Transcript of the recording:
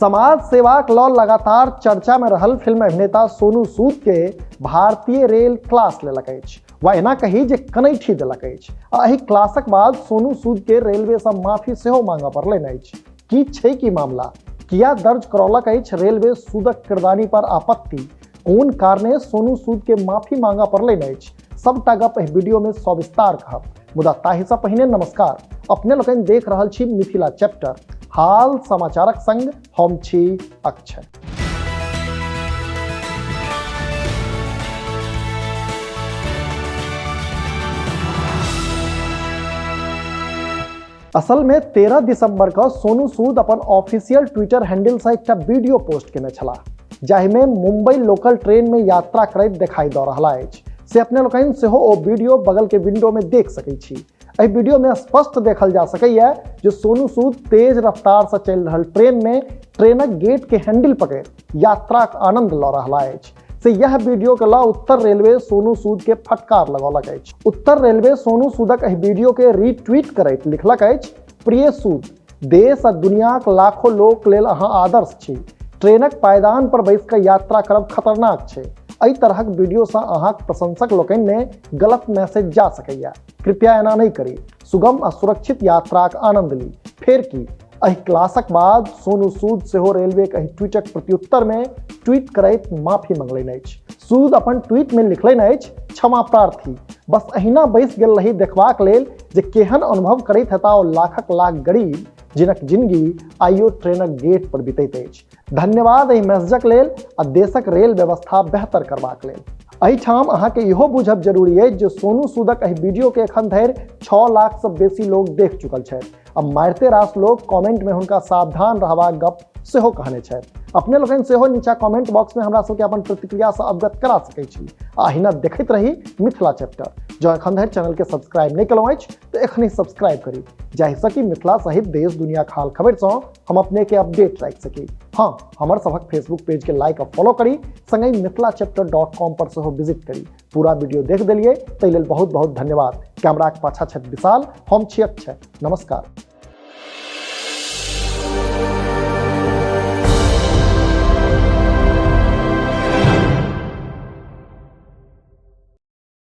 समाज सेवाक ल लगातार चर्चा में रहल फिल्म अभिनेता सोनू सूद के भारतीय रेल क्लास लेलक अछि वा एना कही जे कनैठी देलक अछि। एहि क्लासक बाद सोनू सूद के रेलवे से माफी सेहो मांगऽ पड़लनि अछि। की छै की मामला, किया दर्ज करौलक अछि रेलवे सूदक किरदानी पर आपत्ति, कोन कारणे सोनू सूद के माफी मांगऽ पड़लनि अछि, सबटा गप एहि वीडियो में सविस्तार कहब। मुदा ताहि सँ पहिने नमस्कार, अपने लोकनि देख रहल छी मिथिला चैप्टर, हाल समाचारक संग हम छी अक्षय। असल में 13 दिसंबर का सोनू सूद अपन ऑफिशियल ट्विटर हैंडल से एक वीडियो पोस्ट केने छला, जाहि में मुंबई लोकल ट्रेन में यात्रा करैत दिखाई दऽ रहला अछि। से अपने लोकनि सेहो ओ वीडियो बगल के विंडो में देख सकै छी। एहि वीडियो में स्पष्ट देखल जा सकैया जे सोनू सूद तेज रफ्तार से चल रहल ट्रेन में ट्रेनक गेट के हैंडल पकड़ यात्राक आनंद लऽ रहला अछि। से यह वीडियो के ला उत्तर रेलवे सोनू सूद के फटकार लगौलक अछि। उत्तर रेलवे सोनू सूदक एहि वीडियो के रीट्वीट करैत लिखलक अछि, प्रिय सूद, देश आ दुनियाक लाखों लोक लेल अहाँ आदर्श छी। ट्रेनक पायदान पर बैस कऽ यात्रा करब खतरनाक छै। एहि तरहक वीडियो से अहाँक प्रशंसक लोकनि में गलत मैसेज जा सकैया। कृपया एना नहीं करी, सुगम आ सुरक्षित यात्राक आनंद ली। फेर की एहि क्लासक बाद सोनू सूद सेहो रेलवे के एहि ट्वीटक प्रत्युत्तर में ट्वीट करैत माफी मंगलनि अछि। सूद अपन ट्वीट में लिखलनि अछि, क्षमा प्रार्थी, बस अहिना बैस गेल रही देखबाक लेल जे केहन अनुभव करैत हेता ओ लाखक लाख गरीब जिनक जिंदगी आइयो ट्रेनक गेट पर बीतैत अछि। धन्यवाद एहि मैसेजक लेल आ देशक रेल व्यवस्था बेहतर करबाक लेल। एहिठाम अहाँके इहो बुझब जरूरी अछि जे सोनू सूदक एहि वीडियो के एखन धरि 6 लाख से बेसी लोग देख चुकल छथि। अब मारिते रास लोग कमेंट में हुनका सावधान रहबाक गप सेहो कहने छथि। अपने लोगन सेहो नीचा कमेंट बॉक्स में हमरा सबके अपन प्रतिक्रिया से अवगत करा सकै छी। अहिना देखैत रही मिथिला चैप्टर। जो एखन धरि चैनल के सब्सक्राइब नहीं केलहुँ अछि तो एखनी सब्सक्राइब करी, जाहिसँ कि मिथिला सहित देश दुनिया खाल खबर से हम अपने के अपडेट राखि सकी। हाँ, हमर सबक फेसबुक पेज के लाइक और फॉलो करी, संगे मिथिलाचैप्टर.com पर सेहो विजिट करी। पूरा वीडियो देख देलिए ताहि लेल बहुत बहुत धन्यवाद। कैमरा के पाछा छथि विशाल, हम छी अक्षय। नमस्कार।